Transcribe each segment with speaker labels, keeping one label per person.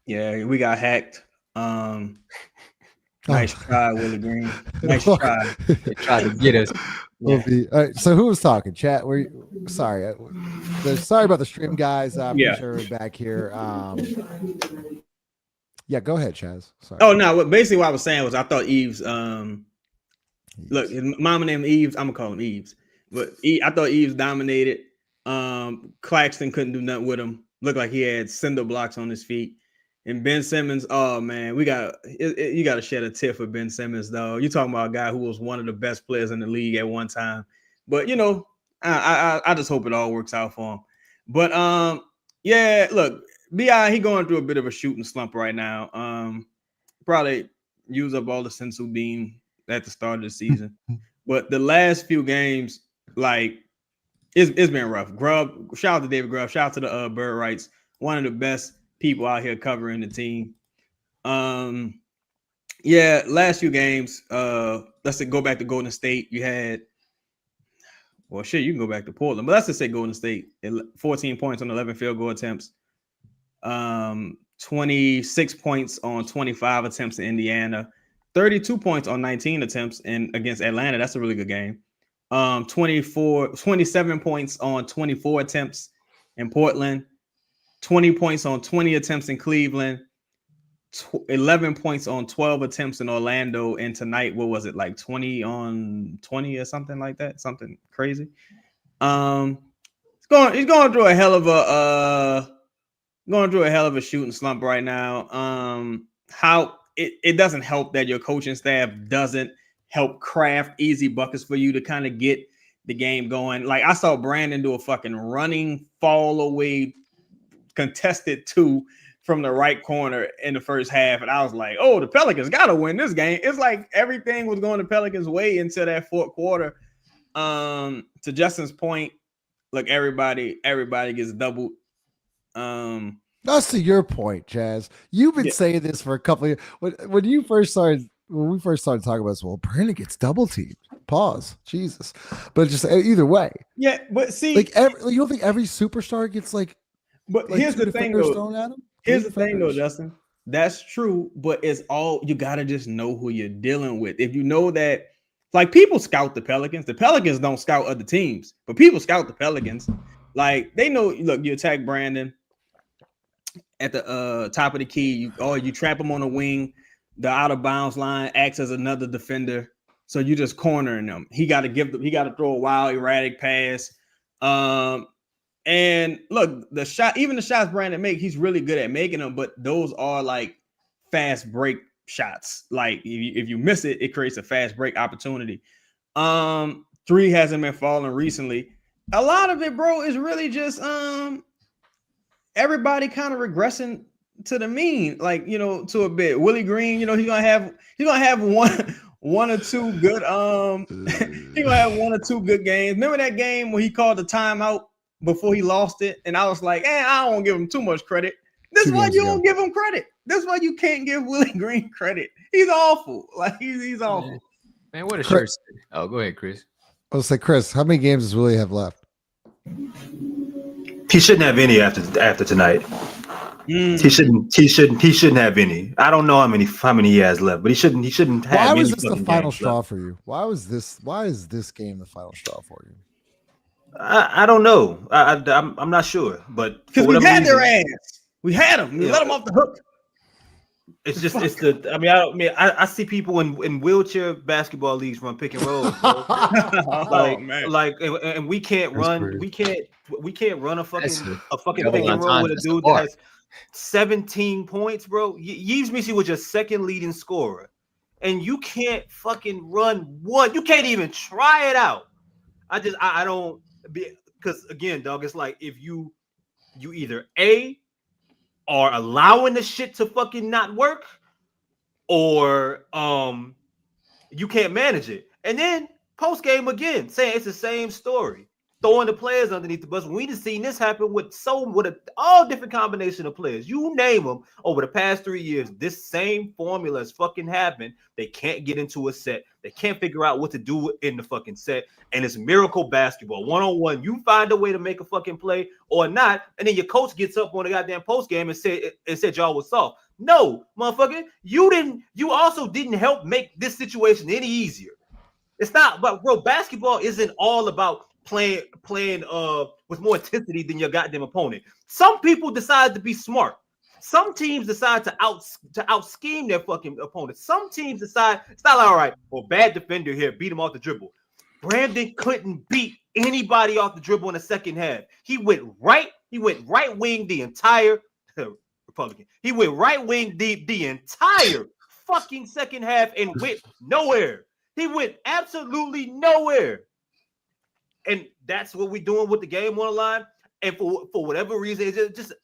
Speaker 1: Yeah, we got hacked. Nice
Speaker 2: Oh.
Speaker 1: try, Willie Green. Nice try.
Speaker 3: They tried to get us.
Speaker 2: All
Speaker 1: Yeah,
Speaker 2: right, so who was talking? Chat. Sorry. Sorry about the stream, guys. I'm pretty
Speaker 1: yeah.
Speaker 2: sure we're back here. Yeah, go ahead, Chaz. Sorry.
Speaker 1: Oh no, basically what I was saying was I thought Eves. Look,
Speaker 2: Yes.
Speaker 1: his mama named Eves. I'm gonna call him Eves, but I thought Eves dominated. Claxton couldn't do nothing with him. Looked like he had cinder blocks on his feet. And Ben Simmons, oh man, you got to shed a tear for Ben Simmons, though. You're talking about a guy who was one of the best players in the league at one time. But I just hope it all works out for him. But yeah, look, Bi he going through a bit of a shooting slump right now. Probably use up all the sensu beam at the start of the season. But the last few games, like it's been rough. Grubb, shout out to David Grubb, shout out to the Bird Rights, one of the best people out here covering the team. Yeah, last few games. Let's go back to Golden State. You had, well, shit, you can go back to Portland, but let's just say Golden State, 14 points on 11 field goal attempts. 26 points on 25 attempts in Indiana, 32 points on 19 attempts against Atlanta. That's a really good game. 27 points on 24 attempts in Portland, 20 points on 20 attempts in Cleveland, 11 points on 12 attempts in Orlando, and tonight, what was it, like 20 on 20 or something like that? Something crazy. He's going through a hell of a shooting slump right now. How it doesn't help that your coaching staff doesn't help craft easy buckets for you to kind of get the game going. Like I saw Brandon do a fucking running fall away contested 2 from the right corner in the first half, and I was like, oh, the Pelicans got to win this game. It's like everything was going the Pelicans' way until that fourth quarter. To Justin's point, look, everybody gets doubled.
Speaker 2: That's to your point, Chaz. You've been saying this for a couple of years. When we first started talking about this, well, Brandon gets double teamed. Pause. Jesus. But just either way.
Speaker 1: Yeah, but see,
Speaker 2: you don't think every superstar gets
Speaker 1: but here's the thing though.
Speaker 2: Thrown at him?
Speaker 1: Here's the thing though, Justin. That's true, but it's all you gotta just know who you're dealing with. If you know that, like, people scout the Pelicans don't scout other teams, but people scout the Pelicans. Like, they know, look, you attack Brandon at the top of the key, you trap him on the wing, the out of bounds line acts as another defender. So you just cornering them. He got to throw a wild, erratic pass. And look, even the shots Brandon make, he's really good at making them, but those are like fast break shots. Like if you miss it, it creates a fast break opportunity. 3 hasn't been falling recently. A lot of it, bro, is really just everybody kind of regressing to the mean, like, to a bit. Willie Green, he's gonna have one or two good he's gonna have 1 or 2 good games. Remember that game when he called the timeout before he lost it, and I was like, I don't give him too much credit. This is why you don't give him credit. That's why you can't give Willie Green credit. He's awful. Like he's awful.
Speaker 3: Man, what a shirt. Oh, go ahead, Chris.
Speaker 2: I was like, Chris, how many games does Willie have left?
Speaker 4: He shouldn't have any after tonight. He shouldn't have any. I don't know how many he has left, but he shouldn't have.
Speaker 2: Why was this the final straw for you? Why is this game the final straw for you?
Speaker 4: I don't know. I'm not sure, but
Speaker 1: because we had their ass. We had them. We let them off the hook.
Speaker 4: It's just I see people in wheelchair basketball leagues run pick and roll. And we can't run. We can't run a fucking pick and roll with a dude that has 17 points, bro. Yves MIssi was your second leading scorer, and you can't fucking run one. You can't even try it out. I don't, because again, dog, it's like if you either are allowing the shit to fucking not work, or you can't manage it. And then post game again, saying it's the same story. throwing the players underneath the bus. We just seen this happen with all different combination of players. You name them over the past 3 years. This same formula has fucking happened. They can't get into a set. They can't figure out what to do in the fucking set. And it's miracle basketball. One-on-one. You find a way to make a fucking play or not. And then your coach gets up on the goddamn post game and said y'all was soft. No, motherfucker. You also didn't help make this situation any easier. It's not, but bro, basketball isn't all about playing with more intensity than your goddamn opponent. Some people decide to be smart. Some teams decide to out scheme their fucking opponents. Some teams decide it's not all right. Well, bad defender here, beat him off the dribble. Brandon couldn't beat anybody off the dribble in the second half. He went right wing the entire Republican. He went right wing the entire fucking second half and went nowhere. He went absolutely nowhere. And that's what we're doing with the game on the line. And for whatever reason,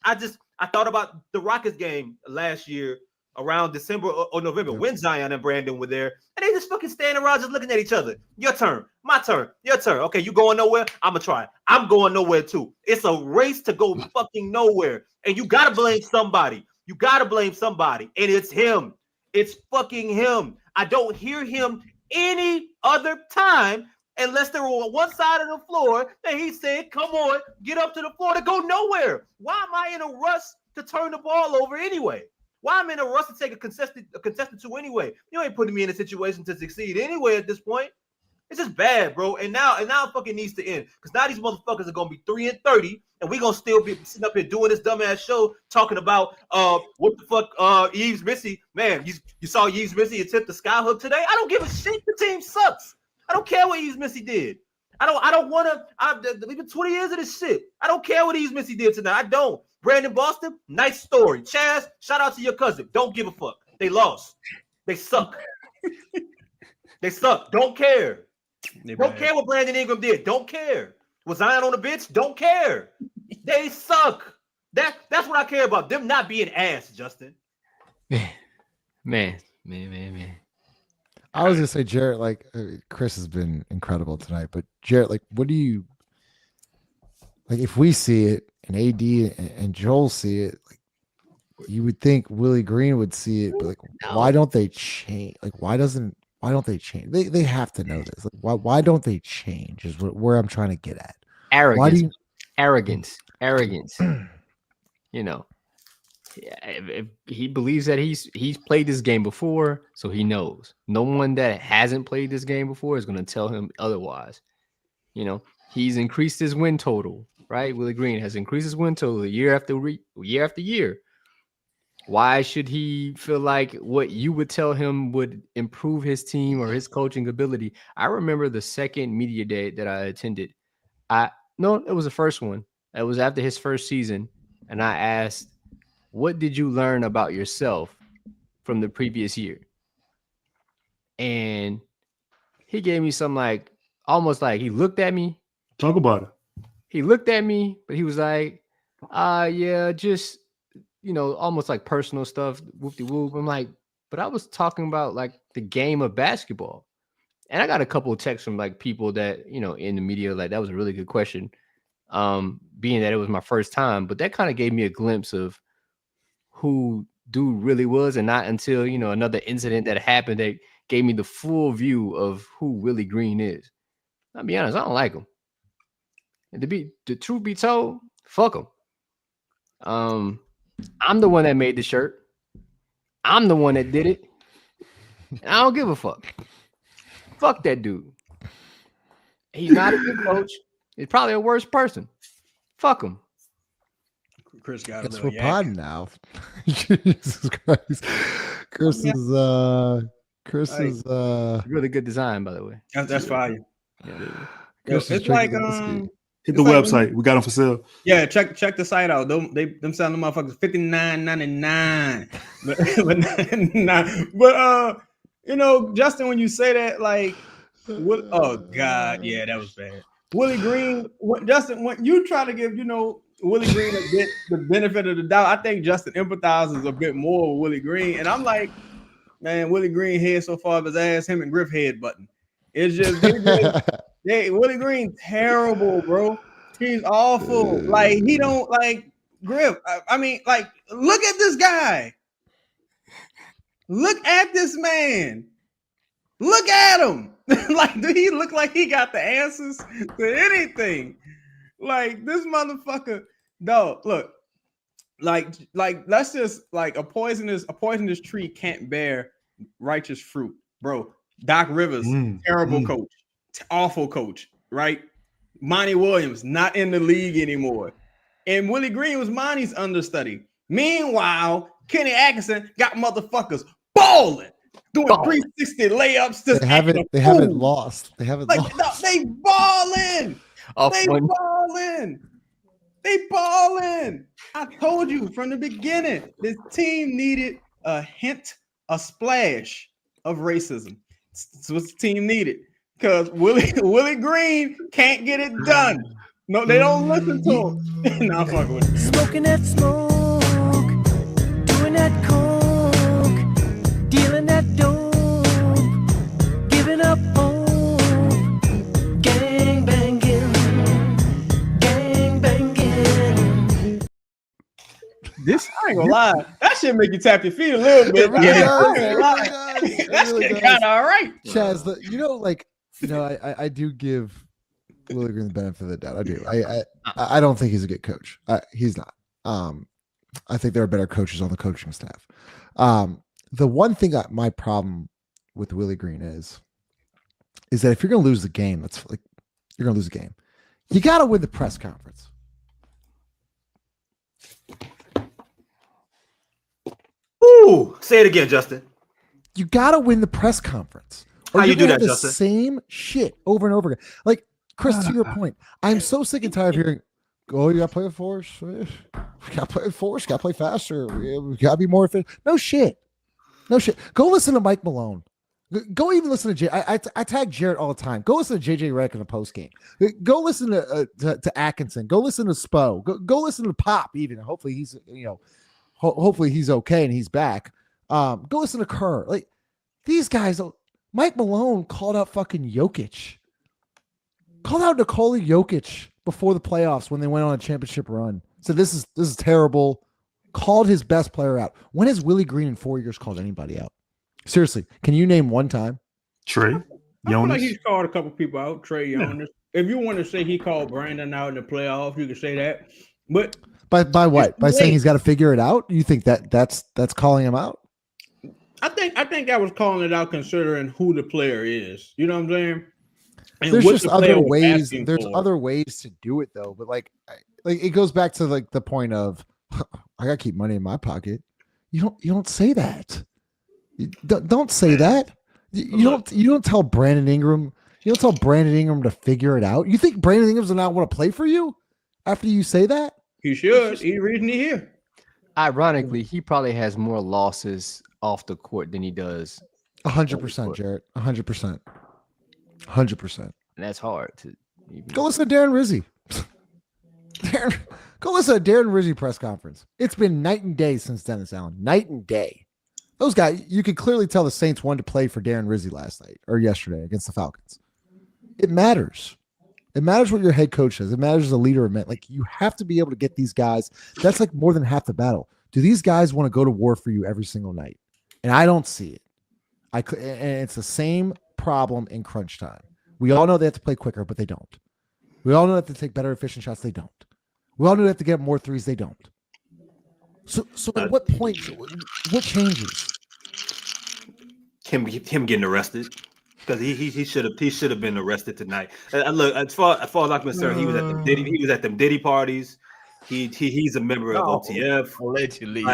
Speaker 4: I thought about the Rockets game last year around December or November when Zion and Brandon were there. And they just fucking standing around just looking at each other. Your turn, my turn, your turn. Okay, you going nowhere? I'm going to try. I'm going nowhere too. It's a race to go fucking nowhere. And you got to blame somebody. You got to blame somebody. And it's him. It's fucking him. I don't hear him any other time unless they were on one side of the floor and he said, come on, get up to the floor to go nowhere. Why am I in a rush to turn the ball over anyway? Why am I in a rush to take a contested two anyway? You ain't putting me in a situation to succeed anyway at this point. It's just bad, bro. And now it fucking needs to end. Because now these motherfuckers are gonna be 3-30, and we're gonna still be sitting up here doing this dumbass show talking about what the fuck Yves MIssi. Man, you saw Yves MIssi attempt the sky hook today. I don't give a shit. The team sucks. I don't care what Yves MIssi did. I don't want to. I've been 20 years of this shit. I don't care what Yves MIssi did tonight. I don't. Brandon Boston, nice story. Chaz, shout out to your cousin. Don't give a fuck. They lost. They suck. They suck. Don't care. Don't care what Brandon Ingram did. Don't care. Was Zion on the bench? Don't care. They suck. That's what I care about. Them not being ass, Justin.
Speaker 3: Man.
Speaker 2: I was gonna say, Jarrett, like Chris has been incredible tonight, but Jarrett, like, what do you like if we see it and AD and Joel see it? Like, you would think Willie Green would see it, but like, why don't they change? Like, why don't they change? They have to know this. Like, why don't they change? Is where I'm trying to get at.
Speaker 3: Arrogance. You know, if he believes that he's played this game before, so he knows. No one that hasn't played this game before is going to tell him otherwise. You know, he's increased his win total, right? Willie Green has increased his win total year after year. Why should he feel like what you would tell him would improve his team or his coaching ability? I remember the second media day that I attended. No, it was the first one. It was after his first season. And I asked, what did you learn about yourself from the previous year? And he gave me some almost like he looked at me.
Speaker 5: Talk about it.
Speaker 3: He looked at me, but he was like, yeah, just, almost like personal stuff, whoop-de-whoop. I'm like, but I was talking about like the game of basketball. And I got a couple of texts from like people that, in the media, like that was a really good question. Being that it was my first time, but that kind of gave me a glimpse of who dude really was, and not until, another incident that happened that gave me the full view of who Willie Green is. I'll be honest, I don't like him. And the truth be told, fuck him. I'm the one that made the shirt. I'm the one that did it. And I don't give a fuck. Fuck that dude. He's not a good coach. He's probably a worse person. Fuck him.
Speaker 1: Chris got
Speaker 2: It's we're podding now. Jesus Christ. Chris is
Speaker 3: really good design, by the way.
Speaker 1: That's fire.
Speaker 3: Yeah.
Speaker 1: It's like
Speaker 5: hit the website. We got them for sale.
Speaker 1: Yeah, check the site out. Them selling the motherfuckers $59.99. But Justin, when you say that, like, oh God, yeah, that was bad. Willie Green, Justin, when you try to give Willie Green the benefit of the doubt, I think Justin empathizes a bit more with Willie Green, and I'm like, man, Willie Green head so far up his ass, him and Griff head button. It's just Willie Green, terrible, bro. He's awful. Like he don't like grip. I mean, like, look at this guy. Look at this man. Look at him. Like, do he look like he got the answers to anything? Like this motherfucker. No, look. Like let's just like a poisonous tree can't bear righteous fruit, bro. Doc Rivers, terrible coach, awful coach, right? Monty Williams not in the league anymore, and Willie Green was Monty's understudy. Meanwhile, Kenny Atkinson got motherfuckers balling, doing 360 layups.
Speaker 2: They haven't lost. They haven't lost.
Speaker 1: No, they balling. They balling. I told you from the beginning, this team needed a hint, a splash of racism. That's what the team needed. Because Willie Green can't get it done. No, they don't listen to him. Nah, I'm fucking with him.
Speaker 6: Smoking that smoke, doing that coke, dealing that dope, giving up hope, gang banging.
Speaker 1: This, I ain't gonna lie, that shit make you tap your feet a little bit. That shit kind of all right.
Speaker 2: Chaz, I do give Willie Green the benefit of the doubt. I do. I don't think he's a good coach. He's not. I think there are better coaches on the coaching staff. The one thing my problem with Willie Green is that if you're going to lose the game, that's like you're going to lose the game. You got to win the press conference.
Speaker 4: Ooh, say it again, Justin.
Speaker 2: You got to win the press conference.
Speaker 4: How you do that, Justin?
Speaker 2: Same shit over and over again. Like, Chris, to your point, I'm so sick and tired of hearing, oh, you got to play with force. We got to play with force. Got to play faster. We got to be more efficient. No shit. Go listen to Mike Malone. Go even listen to Jay. I tag Jarrett all the time. Go listen to JJ Redick in the post game. Go listen to Atkinson. Go listen to Spo. Go listen to Pop even. Hopefully he's hopefully he's okay and he's back. Go listen to Kerr. Like these guys. Mike Malone called out fucking Jokic. Called out Nikola Jokic before the playoffs when they went on a championship run. So this is terrible. Called his best player out. When has Willie Green in 4 years called anybody out? Seriously, can you name one time?
Speaker 5: Trey
Speaker 1: I feel like he's called a couple people out. Trey Jonas. If you want to say he called Brandon out in the playoffs, you can say that. But
Speaker 2: by what? By saying he's got to figure it out? You think that's calling him out?
Speaker 1: I think I was calling it out considering who the player is. You know what I'm saying? And
Speaker 2: there's just other ways. There's
Speaker 1: for.
Speaker 2: Other ways to do it though. But like it goes back to like the point of I gotta keep money in my pocket. You don't say that. Don't say that. You don't tell Brandon Ingram. You don't tell Brandon Ingram to figure it out. You think Brandon Ingram's does not want to play for you after you say that?
Speaker 1: He should. He's reason he here.
Speaker 3: Ironically, he probably has more losses off the court than he does.
Speaker 2: 100%, Jarrett. 100%. 100%.
Speaker 3: And that's hard to
Speaker 2: go listen to Darren Rizzi. Go listen to Darren Rizzi press conference. It's been night and day since Dennis Allen. Night and day. Those guys, you could clearly tell the Saints wanted to play for Darren Rizzi last night or yesterday against the Falcons. It matters. It matters what your head coach says. It matters as a leader of men. Like you have to be able to get these guys. That's like more than half the battle. Do these guys want to go to war for you every single night? And I don't see it. And it's the same problem in crunch time. We all know they have to play quicker, but they don't. We all know they have to take better efficient shots. They don't. We all know they have to get more threes. They don't. So at what point? What changes?
Speaker 4: Him getting arrested because he should have been arrested tonight. Look, as far as I'm concerned, he was at them Diddy parties. He's a member of OTF.
Speaker 3: Allegedly.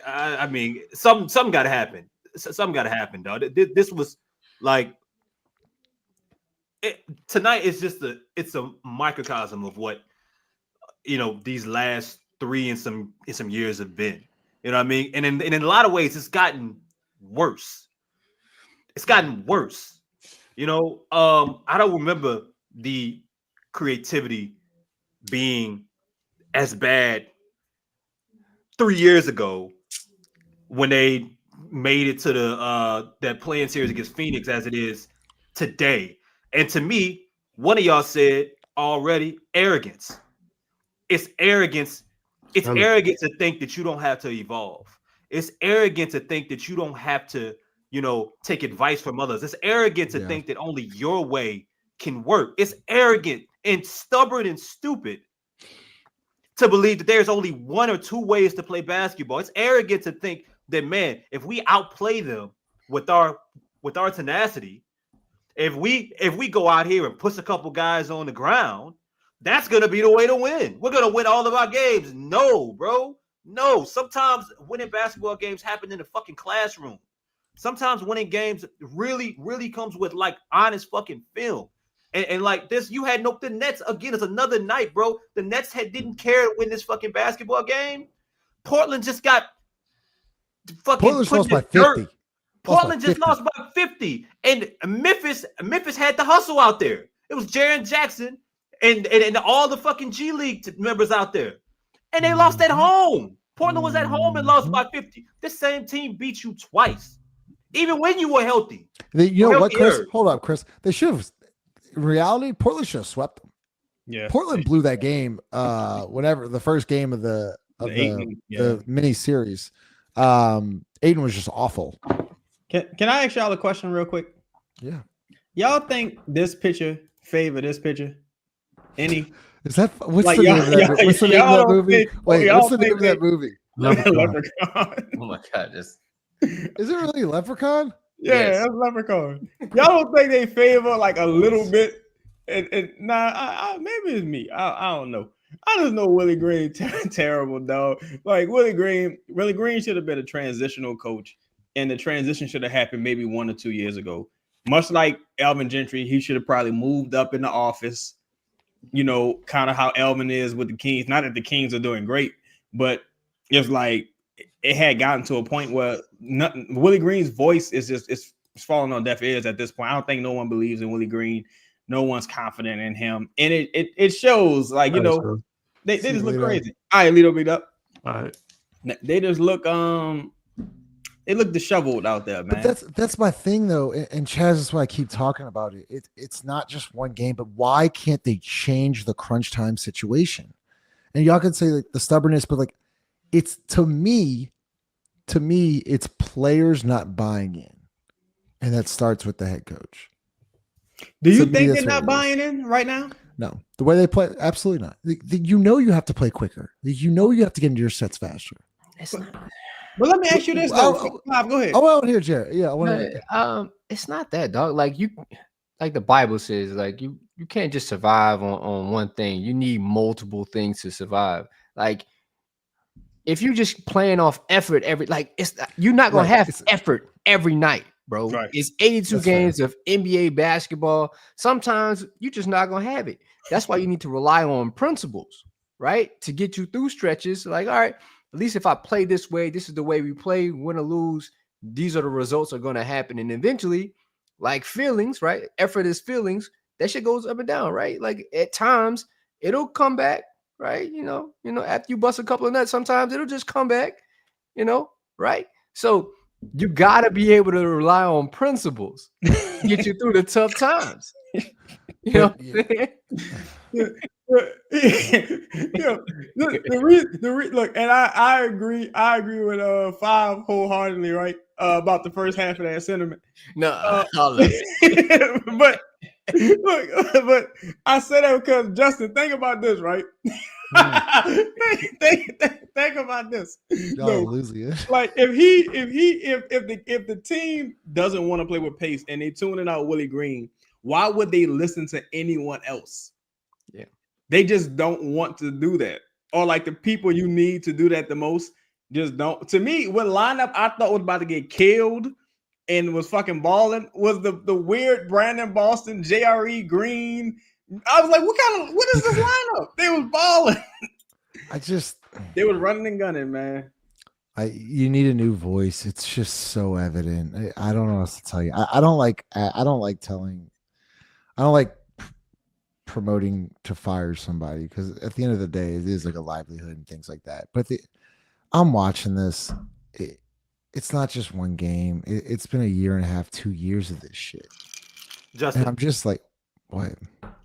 Speaker 4: I mean, something got to happen. Something got to happen, dog. This was like tonight is just it's a microcosm of what these last 3 and some years have been. You know what I mean? And in a lot of ways, it's gotten worse. It's gotten worse. I don't remember the creativity being as bad 3 years ago when they made it to the that playing series against Phoenix as it is today. And to me, one of y'all said already, arrogance. It's arrogance. It's arrogant to think that you don't have to evolve. It's arrogant to think that you don't have to, take advice from others. It's arrogant to think that only your way can work. It's arrogant and stubborn and stupid to believe that there's only one or two ways to play basketball. It's arrogant to think that, man, if we outplay them with our tenacity, if we go out here and push a couple guys on the ground, that's gonna be the way to win. We're gonna win all of our games. No, bro. No. Sometimes winning basketball games happen in the fucking classroom. Sometimes winning games really, really comes with like honest fucking film. And like this, you had the Nets again. It's another night, bro. The Nets didn't care to win this fucking basketball game. Portland just got fucking
Speaker 2: Portland lost by 50.
Speaker 4: Portland just lost by 50, and Memphis had the hustle out there. It was Jaren Jackson and all the fucking G League members out there, and they lost at home. Portland was at home and lost by 50. This same team beat you twice, even when you were healthy.
Speaker 2: You know what, Chris? Hold up, Chris. They should have. In reality, Portland should have swept them.
Speaker 1: Yeah,
Speaker 2: Portland blew that game. Whenever the first game of the mini series, Aiden was just awful.
Speaker 1: Can I ask y'all a question real quick?
Speaker 2: Yeah.
Speaker 1: Y'all think this picture favor this picture? Any?
Speaker 2: Is that what's the name of that? What's the name of that movie? Wait, what's the name of that movie?
Speaker 1: Leprechaun.
Speaker 3: Oh my god,
Speaker 2: is it really Leprechaun?
Speaker 1: Yeah, that's Leprechaun. Y'all don't think they favor like a little bit? And maybe it's me. I don't know. I just know Willie Green terrible, dog. Like Willie Green should have been a transitional coach, and the transition should have happened maybe 1 or 2 years ago. Much like Elvin Gentry, he should have probably moved up in the office. Kind of how Elvin is with the Kings. Not that the Kings are doing great, but it's like it had gotten to a point where Willie Green's voice is just it's falling on deaf ears at this point. I don't think no one believes in Willie Green. No one's confident in him, and it shows. Like they just look crazy. All right, Lito, beat up.
Speaker 5: All right,
Speaker 1: they just look they look disheveled out there, man.
Speaker 2: But that's my thing though, and Chaz, is why I keep talking about it. It's not just one game, but why can't they change the crunch time situation? And y'all can say like the stubbornness, but like it's to me, it's players not buying in, and that starts with the head coach.
Speaker 1: Do you think they're not buying in right now?
Speaker 2: No, the way they play, absolutely not. You have to play quicker. You have to get into your sets faster.
Speaker 3: It's not.
Speaker 1: But let me ask you this though. Go ahead.
Speaker 2: I want to hear Jared. Yeah, I want to.
Speaker 3: It's not that, dog. Like the Bible says, like you can't just survive on one thing. You need multiple things to survive. Like if you just playing off effort you're not gonna have effort every night, bro.
Speaker 1: Right.
Speaker 3: It's 82 games of NBA basketball. Sometimes you're just not gonna have it. That's why you need to rely on principles, right? To get you through stretches. Like, all right, at least if I play this way, this is the way we play, win or lose, these are the results are going to happen. And eventually, like feelings, right? Effort is feelings. That shit goes up and down, right? Like at times it'll come back, right? After you bust a couple of nuts, sometimes it'll just come back, right? So you got to be able to rely on principles to get you through the tough times. Look,
Speaker 1: and I agree with Five wholeheartedly, right? About the first half of that sentiment.
Speaker 3: No,
Speaker 1: but look, I say that because Justin, think about this, right? think about this. Like if the team doesn't want to play with pace and they tuning out Willie Green, why would they listen to anyone else?
Speaker 3: Yeah,
Speaker 1: they just don't want to do that. Or like the people you need to do that the most just don't. To me, what lineup I thought was about to get killed and was fucking balling was the weird Brandon Boston, JRE Green. I was like, what is this lineup? They was balling. They was running and gunning, man.
Speaker 2: You need a new voice. It's just so evident. I don't know what else to tell you. I don't like promoting to fire somebody because at the end of the day, it is like a livelihood and things like that. But I'm watching this. It's not just one game. It's been a year and a half, 2 years of this shit.
Speaker 4: Justin.
Speaker 2: And I'm just like, what?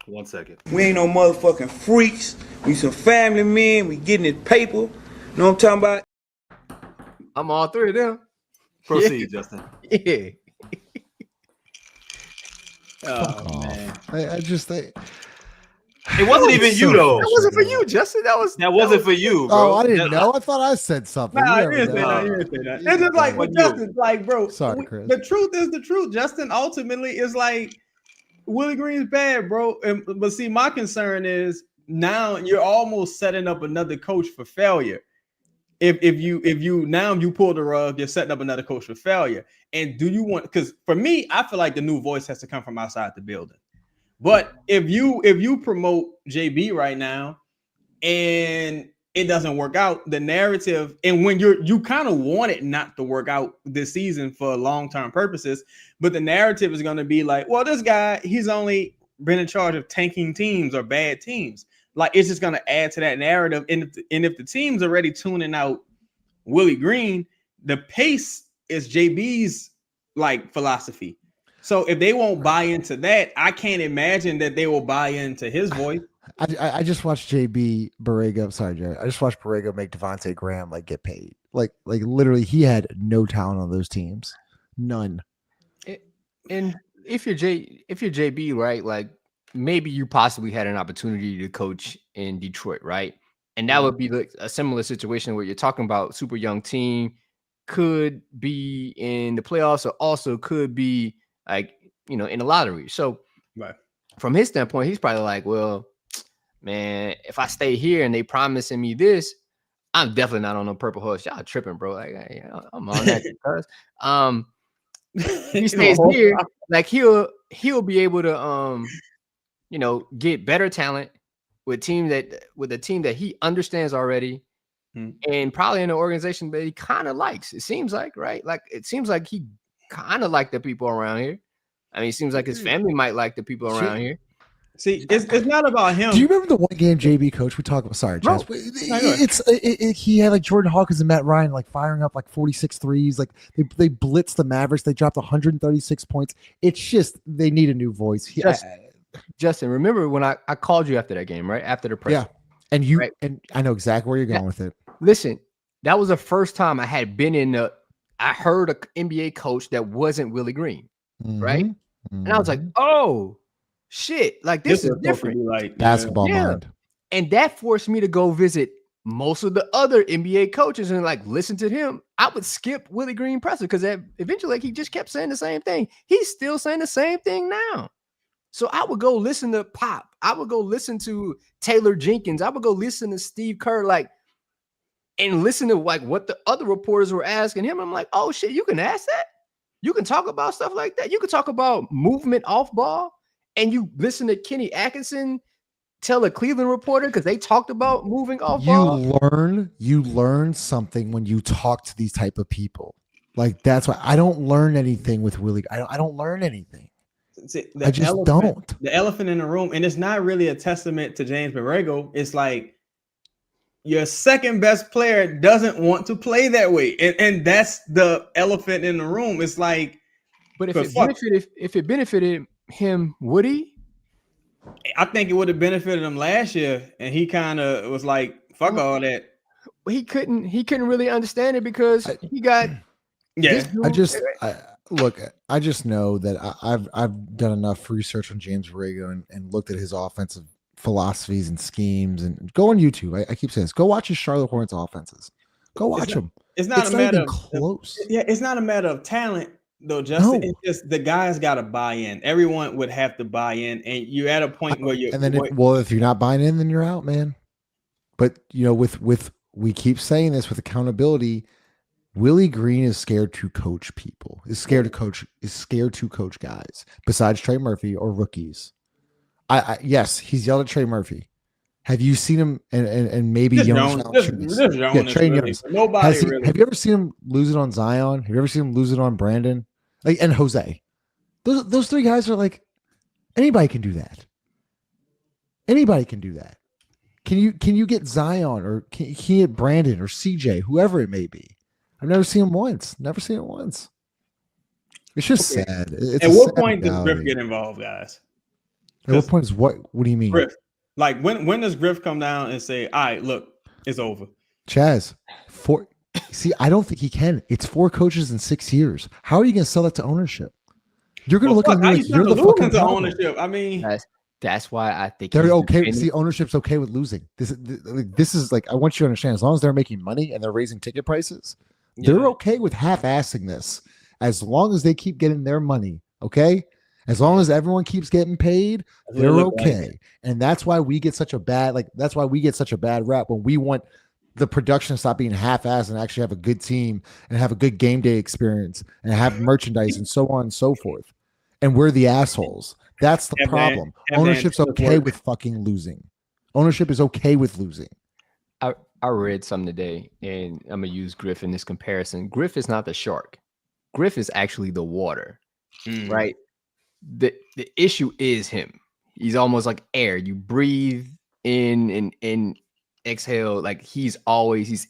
Speaker 4: 1 second.
Speaker 7: We ain't no motherfucking freaks. We some family men. We getting it paper. You know what I'm talking about?
Speaker 3: I'm all three of them.
Speaker 4: Proceed, Justin.
Speaker 3: Yeah.
Speaker 1: Oh man.
Speaker 4: It wasn't even you though.
Speaker 3: That wasn't for you, Justin. That
Speaker 4: wasn't for you, bro.
Speaker 2: Oh, I didn't know. I thought I said something.
Speaker 1: Nah,
Speaker 2: You
Speaker 1: you didn't say
Speaker 2: never
Speaker 1: that.
Speaker 2: know.
Speaker 1: You didn't say that. It's just like with Justin, like, bro.
Speaker 2: Sorry, Chris.
Speaker 1: The truth is the truth. Justin ultimately is like Willie Green's bad, bro. But see, my concern is now you're almost setting up another coach for failure. If you pull the rug, you're setting up another coach for failure. And do you want? Because for me, I feel like the new voice has to come from outside the building. But if you promote JB right now and it doesn't work out, the narrative, and when you kind of want it not to work out this season for long-term purposes, but the narrative is going to be like, well, this guy, he's only been in charge of tanking teams or bad teams. Like, it's just going to add to that narrative. And if the team's already tuning out Willie Green, the pace is JB's like philosophy. So if they won't buy into that, I can't imagine that they will buy into his voice.
Speaker 2: I just watched JB Borrego. Sorry, Jerry. I just watched Borrego make Devontae Graham like get paid. Like literally, he had no talent on those teams, none.
Speaker 3: And if you're JB, right? Like maybe you possibly had an opportunity to coach in Detroit, right? And that would be like a similar situation where you're talking about super young team, could be in the playoffs, or also could be like, in the lottery. So
Speaker 1: right.
Speaker 3: From his standpoint, he's probably like, well, man, if I stay here and they promising me this, I'm definitely not on no purple horse. Y'all tripping, bro. Like, I'm on that because he stays here, like he'll be able to get better talent with a team that he understands already, and probably in an organization that he kind of likes. It seems like, right? Like it seems like he kind of like the people around here. I mean, it seems like his family might like the people around here.
Speaker 1: See, it's not about him.
Speaker 2: Do you remember the one game JB coach we talked about? Sorry, Chaz. He had like Jordan Hawkins and Matt Ryan like firing up like 46 threes. Like they blitzed the Mavericks. They dropped 136 points. It's just they need a new voice.
Speaker 3: Justin, remember when I called you after that game, right? After the press.
Speaker 2: Yeah. And and I know exactly where you're going with it.
Speaker 3: Listen, that was the first time I had been I heard an NBA coach that wasn't Willie Green, right? And I was like, oh, shit, like this is different.
Speaker 1: Like
Speaker 2: basketball mind.
Speaker 3: And that forced me to go visit most of the other NBA coaches and like listen to him. I would skip Willie Green presser because eventually he just kept saying the same thing. He's still saying the same thing now. So I would go listen to Pop. I would go listen to Taylor Jenkins. I would go listen to Steve Kerr, and listen to like what the other reporters were asking him. I'm like, oh shit, you can ask that? You can talk about stuff like that. You can talk about movement off ball. And you listen to Kenny Atkinson tell a Cleveland reporter because they talked about moving off ball.
Speaker 2: You learn something when you talk to these type of people. Like that's why I don't learn anything with Willie. I don't learn anything. I just don't.
Speaker 1: The elephant in the room, and it's not really a testament to James Borrego. It's like your second best player doesn't want to play that way, and that's the elephant in the room. It's like,
Speaker 3: but if it benefited him, would he?
Speaker 1: I think it would have benefited him last year, and he kind of was like, "Fuck all that."
Speaker 3: He couldn't really understand it because he got.
Speaker 1: Yeah,
Speaker 2: I just know that I've done enough research on James Borrego and looked at his offensive philosophies and schemes. And go on YouTube. I keep saying this. Go watch his Charlotte Hornets offenses. Go watch them.
Speaker 1: It's not a matter of
Speaker 2: close.
Speaker 1: Yeah, it's not a matter of talent. Though, Justin, it's just the guys got to buy in. Everyone would have to buy in, and you're at a point where you're.
Speaker 2: And then, if you're not buying in, then you're out, man. But with we keep saying this with accountability. Willie Green is scared to coach people. Is scared to coach guys besides Trey Murphy or rookies. Yes, he's yelled at Trey Murphy. Have you seen him and maybe Jones? Trey Jones.
Speaker 1: Nobody really.
Speaker 2: Have you ever seen him lose it on Zion? Have you ever seen him lose it on Brandon? And Jose. Those three guys are like, anybody can do that. Anybody can do that. Can you get Zion or can you get Brandon or CJ, whoever it may be? I've never seen him once. Never seen it once. It's just sad. It's
Speaker 1: At
Speaker 2: a
Speaker 1: what
Speaker 2: sad
Speaker 1: point does
Speaker 2: reality.
Speaker 1: Griff get involved, guys?
Speaker 2: At what point is what? What do you mean?
Speaker 1: Griff. Like when does Griff come down and say, "All right, look, it's over"?
Speaker 2: Chaz, see, I don't think he can. It's 4 coaches in 6 years. How are you going to sell that to ownership? You're going to look at me like you're the fucking problem.
Speaker 1: Ownership. I mean,
Speaker 3: that's why I think
Speaker 2: they're okay. See, ownership's okay with losing. This is like, I want you to understand. As long as they're making money and they're raising ticket prices, they're okay with half-assing this. As long as they keep getting their money, okay. As long as everyone keeps getting paid, they're okay. And that's why we get such a bad rap when we want the production to stop being half-assed and actually have a good team and have a good game day experience and have merchandise and so on and so forth. And we're the assholes. That's the problem. Ownership's okay with fucking losing. Ownership is okay with losing.
Speaker 3: I read something today, and I'm gonna use Griff in this comparison. Griff is not the shark. Griff is actually the water, right? The issue is him. He's almost like air. You breathe in and exhale. Like he's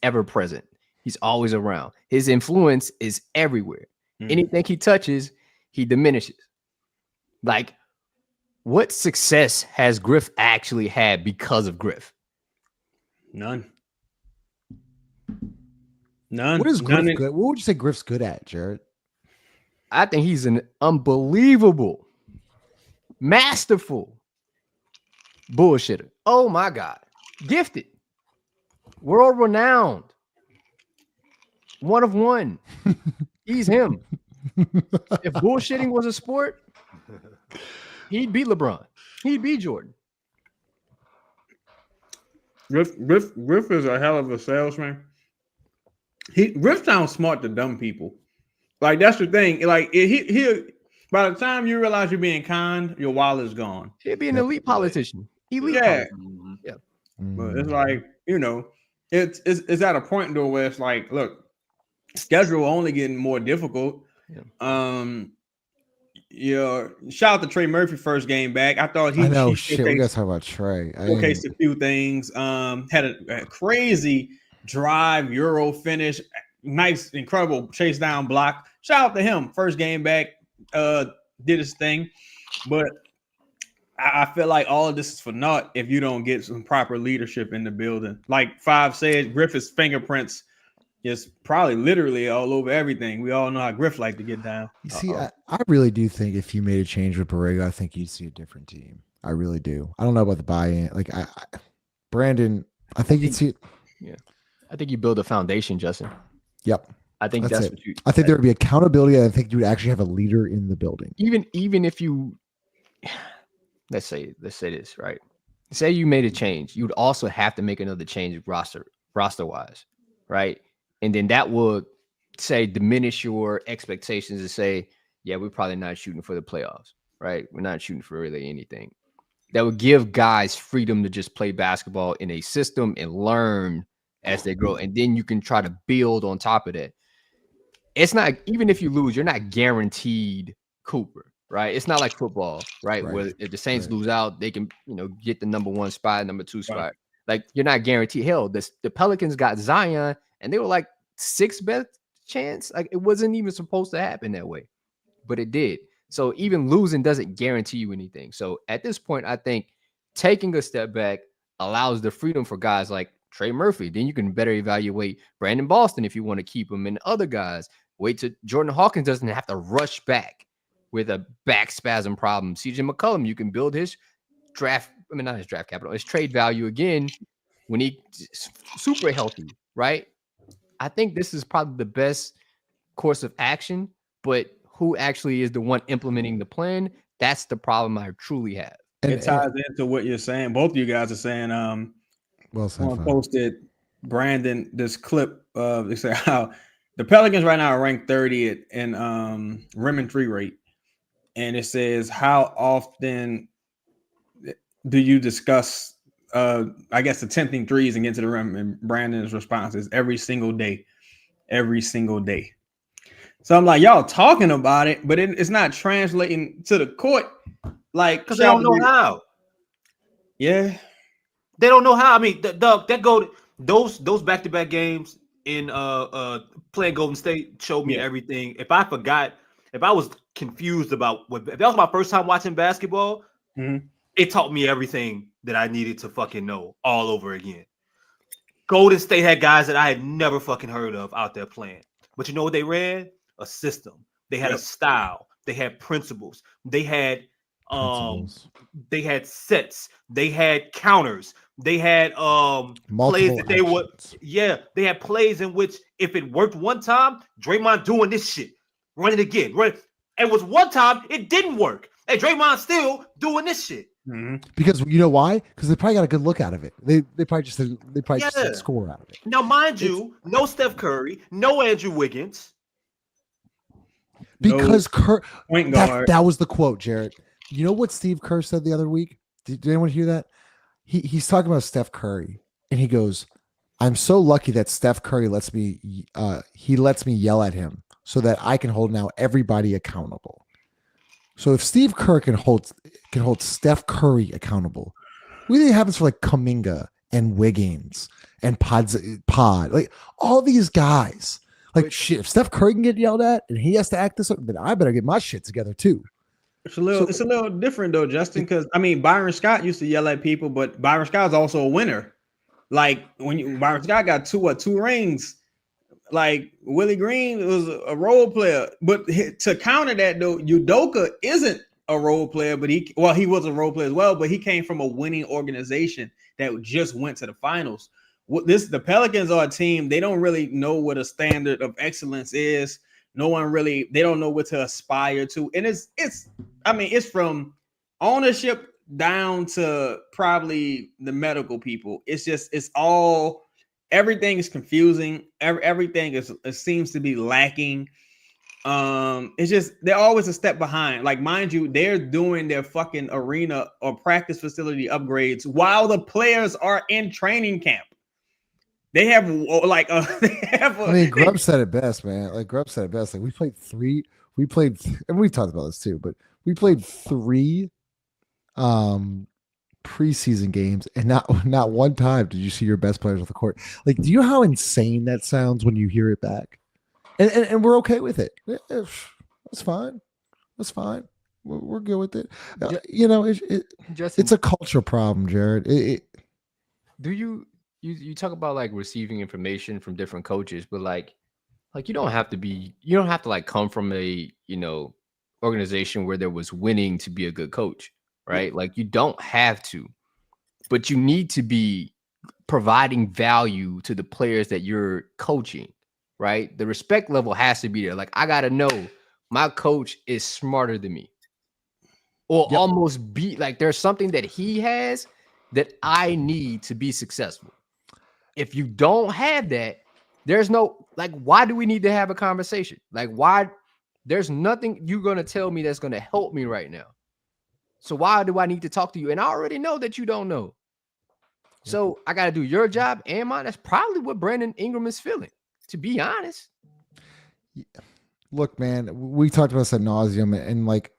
Speaker 3: ever present. He's always around. His influence is everywhere. Anything he touches, he diminishes. Like, what success has Griff actually had because of Griff?
Speaker 1: None.
Speaker 2: What is Griff good? What would you say Griff's good at, Jared?
Speaker 3: I think he's an unbelievable, masterful bullshitter. Oh my God. Gifted. World renowned. One of one. He's him. If bullshitting was a sport, he'd be LeBron. He'd be Jordan.
Speaker 1: Griff is a hell of a salesman. Griff sounds smart to dumb people. Like, that's the thing. Like, he by the time you realize you're being kind, your wallet's gone.
Speaker 3: He'd be an elite politician. Elite.
Speaker 1: Yeah.
Speaker 3: Politician. Yeah.
Speaker 1: But it's like, it's at a point though where it's like, look, schedule only getting more difficult. Yeah. Shout out to Trey Murphy first game back. I thought
Speaker 2: we gotta talk about Trey.
Speaker 1: Showcased a few things. Had a crazy drive, Euro finish, nice, incredible chase down block. Shout out to him. First game back, did his thing. But I feel like all of this is for naught if you don't get some proper leadership in the building. Like Five said, Griffith's fingerprints is probably literally all over everything. We all know how Griff like to get down.
Speaker 2: You see, I really do think if you made a change with Borrego, I think you'd see a different team. I really do. I don't know about the buy-in. Like Brandon, I think you'd see it.
Speaker 3: Yeah. I think you build a foundation, Justin.
Speaker 2: Yep.
Speaker 3: I think that's what you.
Speaker 2: I think there would be accountability. I think you would actually have a leader in the building.
Speaker 3: Even if you, let's say this, right? Say you made a change, you'd also have to make another change roster wise, right? And then that would say diminish your expectations and say, yeah, we're probably not shooting for the playoffs, right? We're not shooting for really anything. That would give guys freedom to just play basketball in a system and learn as they grow. And then you can try to build on top of that. It's not, even if you lose, you're not guaranteed Cooper, right? It's not like football, right? Where if the Saints lose out, they can, get the number 1 spot, number 2 spot. Like, you're not guaranteed. Hell, the Pelicans got Zion and they were like 6th best chance. Like, it wasn't even supposed to happen that way, but it did. So even losing doesn't guarantee you anything. So at this point, I think taking a step back allows the freedom for guys like Trey Murphy. Then you can better evaluate Brandon Boston if you want to keep him, and other guys. Wait till Jordan Hawkins doesn't have to rush back with a back spasm problem. CJ McCollum, you can build his not his draft capital, his trade value again when he's super healthy, right? I think this is probably the best course of action, but who actually is the one implementing the plan? That's the problem I truly have.
Speaker 1: It ties into what you're saying. Both of you guys are saying, someone posted Brandon this clip of they say how the Pelicans right now are ranked 30th in rim and three rate. And it says, how often do you discuss attempting threes and get to the rim? And Brandon's response is every single day. So I'm like, y'all talking about it, but it's not translating to the court. Like,
Speaker 4: because they don't know how.
Speaker 1: Yeah.
Speaker 4: They don't know how. I mean, those back-to-back games in playing Golden State showed me everything. If I forgot if I was confused about if that was my first time watching basketball, it taught me everything that I needed to fucking know all over again. Golden State had guys that I had never fucking heard of out there playing. But you know what they ran? A system. They had a style. They had principles. They had sets. They had counters. They had plays that they would they had plays in which if it worked one time, Draymond doing this shit. Run it again. Run it. And was one time it didn't work. And Draymond still doing this shit.
Speaker 2: Because you know why? Because they probably got a good look out of it. They probably just didn't score out of it.
Speaker 4: Now, mind you, no Steph Curry, no Andrew Wiggins.
Speaker 2: Because that was the quote, Jared. You know what Steve Kerr said the other week? Did anyone hear that? He's talking about Steph Curry, and he goes, "I'm so lucky that Steph Curry lets me yell at him so that I can hold now everybody accountable." So if Steve Kerr can hold Steph Curry accountable, what do you think happens for like Kuminga and Wiggins and Pod, like all these guys? Like shit, if Steph Curry can get yelled at and he has to act this up, then I better get my shit together too.
Speaker 1: It's a little different though, Justin, because I mean Byron Scott used to yell at people, but Byron Scott's also a winner. Like Byron Scott got two rings. Like Willie Green was a role player, but to counter that though, Udoka isn't a role player, but he was a role player as well, but he came from a winning organization that just went to the finals. The Pelicans are a team, they don't really know what a standard of excellence is. They don't know what to aspire to. And it's from ownership down to probably the medical people. Everything is confusing. Everything it seems to be lacking. It's just they're always a step behind. Like, mind you, they're doing their fucking arena or practice facility upgrades while the players are in training camp. They have
Speaker 2: Grubb said it best, man. Like Grubb said it best. Like we played, and we've talked about this too, but we played 3 preseason games, and not one time did you see your best players on the court. Like, do you know how insane that sounds when you hear it back? And we're okay with it. That's fine. That's fine. We're good with it. It's a culture problem, Jared.
Speaker 3: Do you talk about like receiving information from different coaches, but like you don't have to like come from a organization where there was winning to be a good coach, right? Like you don't have to, but you need to be providing value to the players that you're coaching, right? The respect level has to be there. Like I gotta know my coach is smarter than me, or almost be like there's something that he has that I need to be successful. If you don't have that, there's no, like, why do we need to have a conversation? Like, why? There's nothing you're going to tell me that's going to help me right now. So why do I need to talk to you? And I already know that you don't know. So I got to do your job and mine. That's probably what Brandon Ingram is feeling, to be honest.
Speaker 2: Look, man, we talked about this ad nauseum, and like,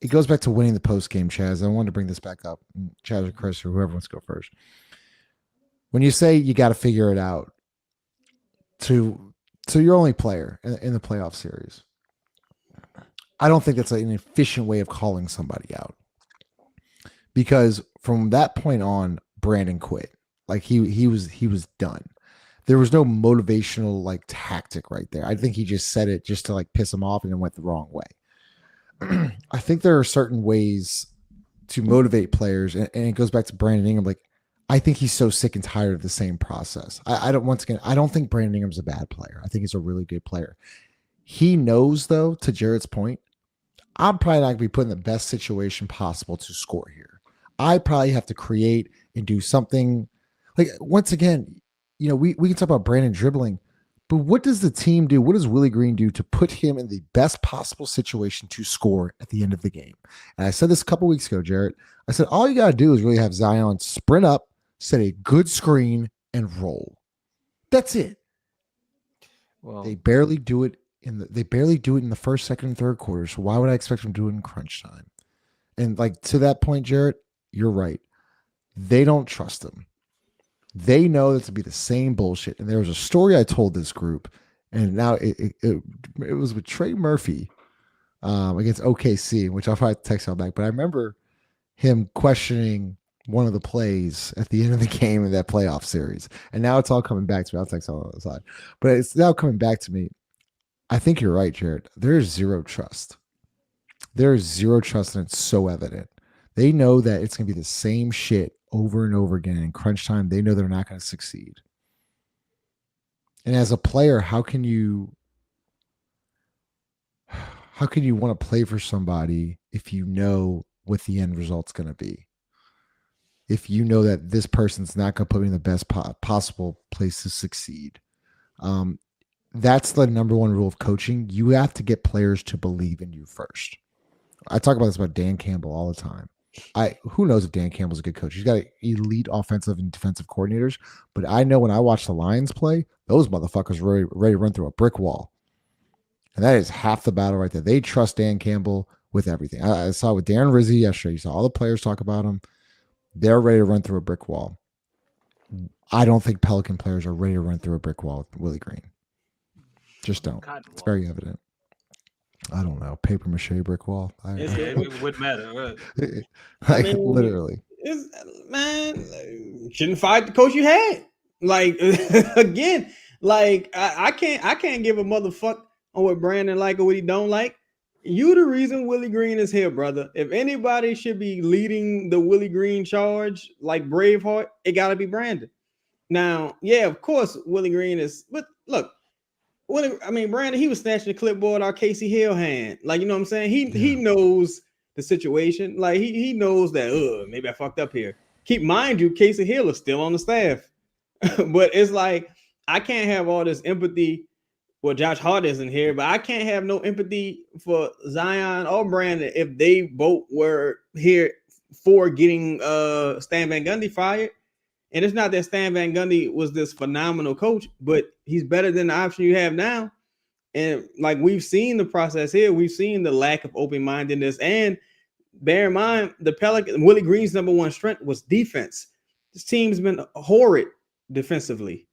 Speaker 2: it goes back to winning the post game, Chaz. I wanted to bring this back up. Chaz or Chris or whoever wants to go first. When you say you got to figure it out to your only player in the playoff series, I don't think that's an efficient way of calling somebody out. Because from that point on, Brandon quit. Like he was done. There was no motivational like tactic right there. I think he just said it just to like piss him off and it went the wrong way. I think there are certain ways to motivate players, and it goes back to Brandon Ingram. Like, I think he's so sick and tired of the same process. I don't think Brandon Ingram's a bad player. I think he's a really good player. He knows, though, to Jared's point, I'm probably not going to be put in the best situation possible to score here. I probably have to create and do something. Like, once again, we can talk about Brandon dribbling, but what does the team do? What does Willie Green do to put him in the best possible situation to score at the end of the game? And I said this a couple weeks ago, Jared. I said, all you got to do is really have Zion sprint up, set a good screen, and roll. That's it. Well, they barely do it in the first, second, and third quarter. So why would I expect them to do it in crunch time? And like, to that point, Jared, you're right. They don't trust him. They know that to be the same bullshit. And there was a story I told this group, and now it was with Trey Murphy against OKC, which I'll probably text y'all back. But I remember him questioning one of the plays at the end of the game in that playoff series. And now it's all coming back to me. I'll text all on the side. But it's now coming back to me. I think you're right, Jared. There's zero trust. There is zero trust, and it's so evident. They know that it's going to be the same shit over and over again. In crunch time, they know they're not going to succeed. And as a player, how can you want to play for somebody if you know what the end result's going to be? If you know that this person's not going to put you in the best possible place to succeed. That's the number one rule of coaching. You have to get players to believe in you first. I talk about this about Dan Campbell all the time. Who knows if Dan Campbell's a good coach? He's got elite offensive and defensive coordinators, but I know when I watch the Lions play, those motherfuckers are ready to run through a brick wall. And that is half the battle right there. They trust Dan Campbell with everything. I saw with Darren Rizzi yesterday. You saw all the players talk about him. They're ready to run through a brick wall. I don't think Pelican players are ready to run through a brick wall with Willie Green. Just don't. It's very evident. I don't know. Paper mache brick wall.
Speaker 4: It wouldn't matter.
Speaker 2: Right? Literally.
Speaker 1: Man, shouldn't fight the coach you had. Like again, like I can't give a motherfucker on what Brandon like or what he don't like. You the reason Willie Green is here, brother. If anybody should be leading the Willie Green charge like Braveheart, it got to be Brandon. Now, yeah, of course, Willie Green is. But look, Brandon, he was snatching the clipboard out Casey Hill hand. Like, you know what I'm saying? He knows the situation. Like he knows that. Maybe I fucked up here. Keep mind you, Casey Hill is still on the staff, but it's like I can't have all this empathy. Well, Josh Hart isn't here, but I can't have no empathy for Zion or Brandon if they both were here for getting Stan Van Gundy fired. And it's not that Stan Van Gundy was this phenomenal coach, but he's better than the option you have now. And like we've seen the process here, we've seen the lack of open-mindedness. And bear in mind, the Pelicans, Willie Green's number one strength was defense. This team's been horrid defensively.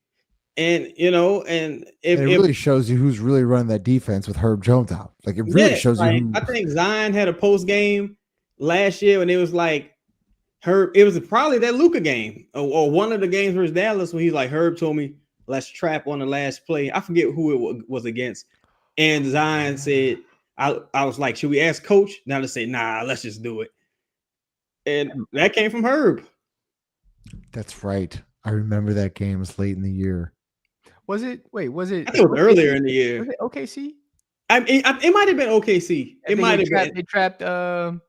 Speaker 1: And it
Speaker 2: really shows you who's really running that defense with Herb Jones out. Like it really shows you.
Speaker 1: I think Zion had a post game last year, and it was like Herb. It was probably that Luka game or one of the games versus Dallas when he's like, Herb told me let's trap on the last play. I forget who it was against, and Zion said, "I was like, should we ask Coach?" Now they say, "Nah, let's just do it." And that came from Herb.
Speaker 2: That's right. I remember that game. It was late in the year.
Speaker 3: Was it? Wait, was it?
Speaker 1: I think it was earlier in the year.
Speaker 3: Was it OKC?
Speaker 1: It might have been OKC. It might have been.
Speaker 3: They trapped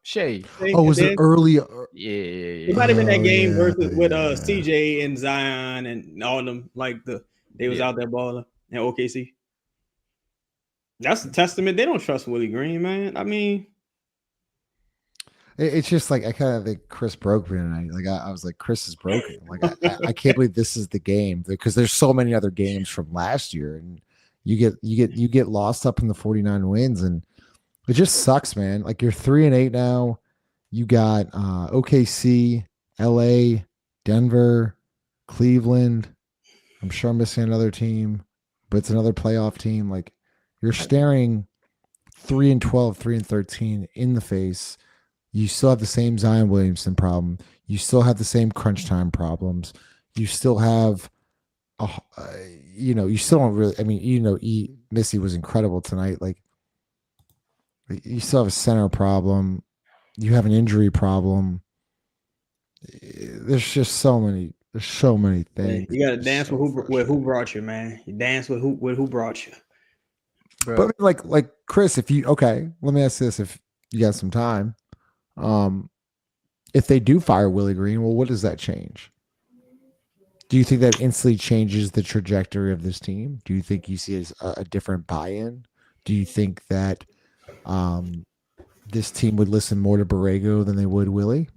Speaker 3: Shea.
Speaker 2: Oh, was it early?
Speaker 3: Yeah.
Speaker 1: It might have been that game with CJ and Zion and all of them. Like they was out there balling in OKC. That's a testament. They don't trust Willie Green, man. I mean,
Speaker 2: it's just like I kind of think Chris broke me tonight. Like I was like, Chris is broken. Like I can't believe this is the game because there's so many other games from last year, and you get lost up in the 49 wins, and it just sucks, man. Like you're 3-8 now. You got OKC, LA, Denver, Cleveland. I'm sure I'm missing another team, but it's another playoff team. Like you're staring 3-12, 3-13 in the face. You still have the same Zion Williamson problem. You still have the same crunch time problems. You still have, you still don't really. I mean, Yves MIssi was incredible tonight. Like, you still have a center problem. You have an injury problem. There's just so many. There's so many things.
Speaker 1: You got to dance with who brought you, man. You dance with who brought you.
Speaker 2: Bro. But like Chris, let me ask this: if you got some time. If they do fire Willie Green, well, what does that change? Do you think that instantly changes the trajectory of this team? Do you think you see a different buy-in? Do you think that this team would listen more to Borrego than they would Willie?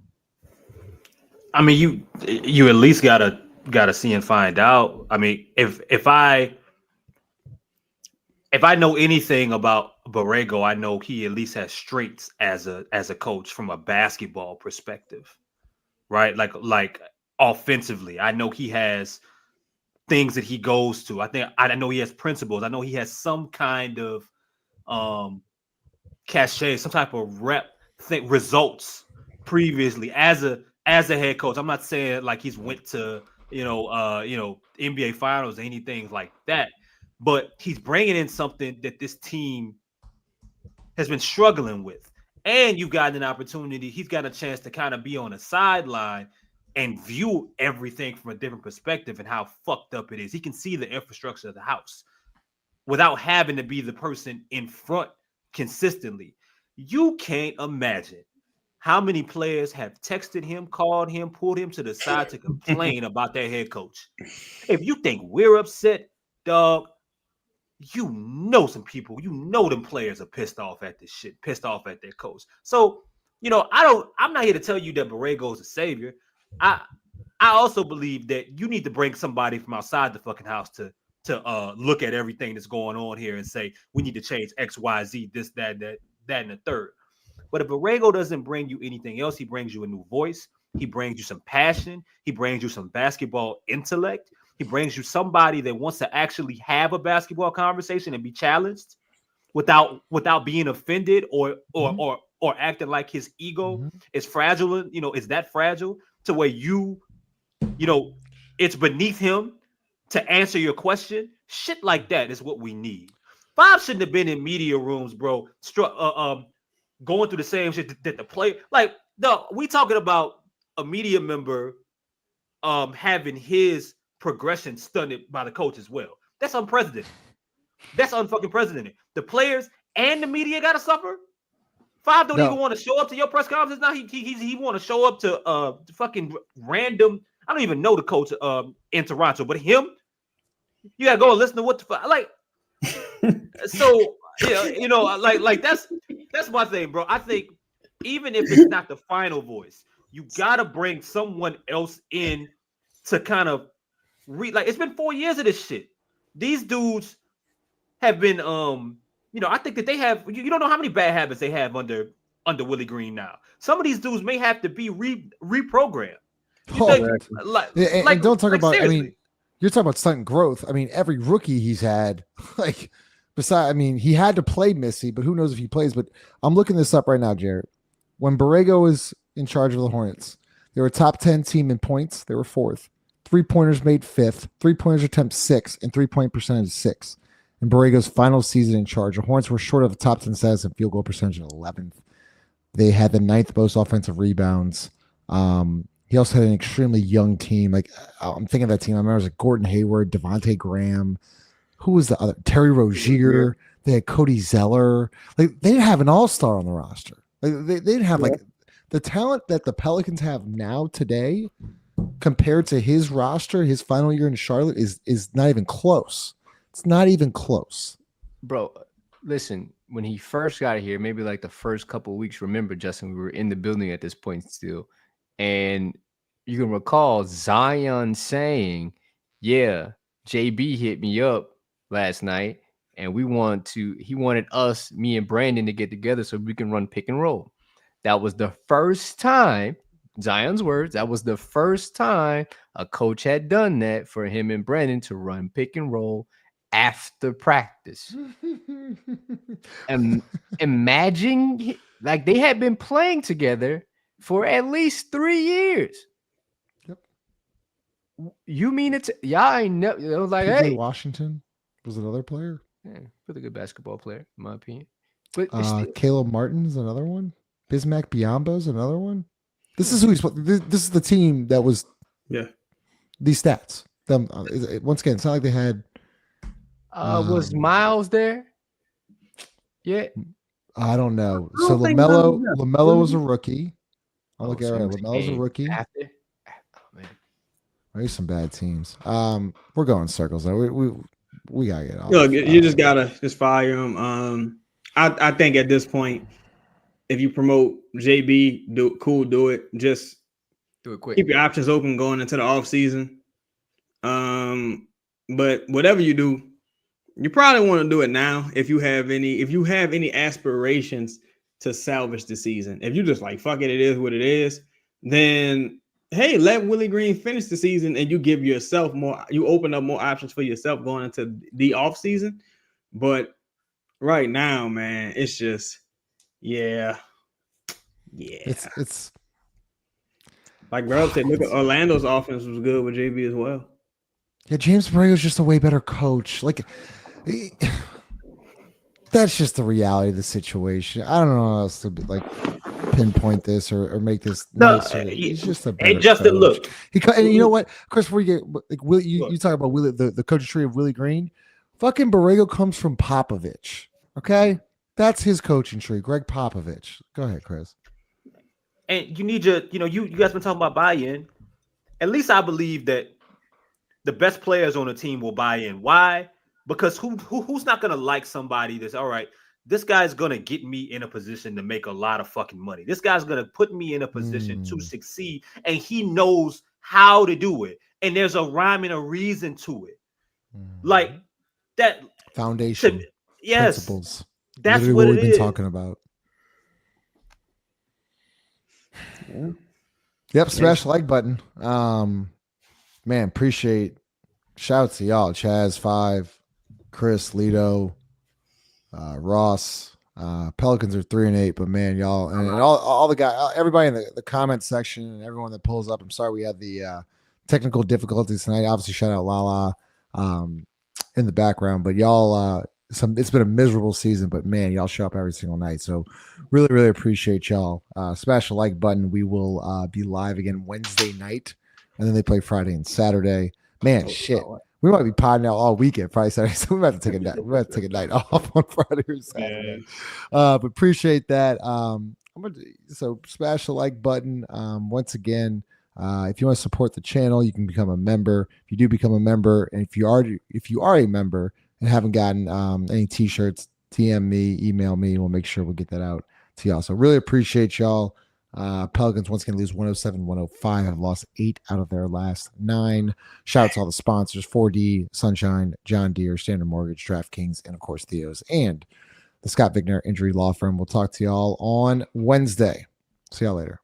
Speaker 4: I mean, you at least gotta see and find out. I mean, if I know anything about Borrego, I know he at least has strengths as a coach from a basketball perspective, right? Like offensively, I know he has things that he goes to. I know he has principles. I know he has some kind of cachet, some type of rep results previously as a head coach. I'm not saying like he's went to NBA Finals or anything like that, but he's bringing in something that this team has been struggling with. And you've gotten an opportunity. He's got a chance to kind of be on the sideline and view everything from a different perspective and how fucked up it is. He can see the infrastructure of the house without having to be the person in front consistently. You can't imagine how many players have texted him, called him, pulled him to the side to complain about their head coach. If you think we're upset, dog, you know some people, them players are pissed off at this shit, pissed off at their coach. So, I'm not here to tell you that Borrego's a savior. I also believe that you need to bring somebody from outside the fucking house to look at everything that's going on here and say, we need to change X, Y, Z, this, that, and the third. But if Borrego doesn't bring you anything else, he brings you a new voice. He brings you some passion. He brings you some basketball intellect. He brings you somebody that wants to actually have a basketball conversation and be challenged without being offended or acting like his ego is fragile. Is that fragile to where it's beneath him to answer your question? Shit like that is what we need. Bob shouldn't have been in media rooms, bro. Going through the same shit that the player, we talking about a media member having his progression stunted by the coach as well. That's unprecedented. That's unfucking precedented. The players and the media gotta suffer. Five don't even want to show up to your press conference now. He want to show up to fucking random. I don't even know the coach in Toronto, but him, you gotta go and listen to what the fuck like. So that's my thing, bro. I think even if it's not the final voice, you gotta bring someone else in to kind of it's been 4 years of this shit. These dudes have been I think that they have you don't know how many bad habits they have under Willie Green now. Some of these dudes may have to be reprogrammed.
Speaker 2: Don't talk about
Speaker 4: seriously.
Speaker 2: I mean, you're talking about stunting growth. I mean, every rookie he's had, he had to play MIssi, but who knows if he plays. But I'm looking this up right now, Jared. When Borrego was in charge of the Hornets, they were a top 10 team in points. They were 4th. 3-pointers made 5th. 3-pointers attempts 6th, and 3-point percentage 6th. In Borrego's final season in charge, the Hornets were short of the top 10 status and field goal percentage at 11th. They had the 9th most offensive rebounds. He also had an extremely young team. I'm thinking of that team. I remember it was Gordon Hayward, Devontae Graham. Who was the other? Terry Rozier. They had Cody Zeller. They didn't have an all-star on the roster. They didn't have the talent that the Pelicans have now today compared to his roster, his final year in Charlotte is not even close. It's not even close.
Speaker 3: Bro, listen, when he first got here, maybe the first couple of weeks, remember, Justin, we were in the building at this point still. And you can recall Zion saying, yeah, JB hit me up last night and he wanted us, me and Brandon, to get together so we can run pick and roll. That was the first time, Zion's words, that was the first time a coach had done that for him and Brandon to run pick and roll after practice. And imagine, they had been playing together for at least 3 years.
Speaker 2: Yep.
Speaker 3: You mean it's y'all ain't never
Speaker 2: PJ Washington was another player.
Speaker 3: Yeah, really good basketball player, in my opinion. But
Speaker 2: Caleb Martin's another one. Bismack Biyombo's another one. This is who he's. This is the team that was.
Speaker 1: Yeah.
Speaker 2: These stats. Them once again. It's not like they had.
Speaker 3: Was Miles there? Yeah.
Speaker 2: I don't know. So LaMelo was a rookie. I'll look at it. LaMelo's a rookie. Oh, man. There's some bad teams. We're going circles though. We gotta get off.
Speaker 1: Look, you just gotta fire him. I think at this point, if you promote JB, do it. Just
Speaker 3: do it quick.
Speaker 1: Keep your options open going into the off season. But whatever you do, you probably want to do it now if you have any aspirations to salvage the season. If you just fuck it is what it is, then hey, let Willie Green finish the season and you give yourself you open up more options for yourself going into the off season. But right now, man, it's just Yeah.
Speaker 2: It's
Speaker 1: like Grub said. Look, Orlando's offense was good with JB as well.
Speaker 2: Yeah, James Borrego's just a way better coach. Like, that's just the reality of the situation. I don't know how else to pinpoint this or make this nicer. He's just a better
Speaker 4: Justin,
Speaker 2: coach.
Speaker 4: look.
Speaker 2: And you know what, Chris? Before you get you talk about Willie, the coaching tree of Willie Green. Fucking Borrego comes from Popovich. Okay, that's his coaching tree. Greg Popovich. Go ahead, Chris.
Speaker 4: And you need you guys been talking about buy-in. At least I believe that the best players on the team will buy in. Why? Because who's not gonna like somebody that's all right? This guy's gonna get me in a position to make a lot of fucking money. This guy's gonna put me in a position to succeed, and he knows how to do it. And there's a rhyme and a reason to it, like that
Speaker 2: foundation.
Speaker 4: Yes,
Speaker 2: principles.
Speaker 4: That's
Speaker 2: literally
Speaker 4: what
Speaker 2: we've been
Speaker 4: is.
Speaker 2: talking about. Yeah. Yep, smash the like button. Man, appreciate shouts to y'all. Chaz 5, Chris, Lito, Ross. Pelicans are 3-8, but man, y'all and all the guys, everybody in the comment section and everyone that pulls up. I'm sorry we had the technical difficulties tonight. Obviously, shout out Lala in the background, but y'all it's been a miserable season, but man, y'all show up every single night. So really, really appreciate y'all. Smash the like button. We will be live again Wednesday night, and then they play Friday and Saturday. Man, shit. We might be podding out all weekend, Friday, Saturday. So we have to take a night. We have to take a night off on Friday or Saturday. But appreciate that. So smash the like button. Once again, if you want to support the channel, you can become a member. If you do become a member, and if you are a member and haven't gotten any t-shirts, DM me, email me, and we'll make sure we'll get that out to y'all. So really appreciate y'all. Pelicans once again lose 107-105, have lost 8 out of their last 9. Shout out to all the sponsors: 4D, Sunshine, John Deere, Standard Mortgage, DraftKings, and of course Theo's and the Scott Vicknair Injury Law Firm. We'll talk to y'all on Wednesday. See y'all later.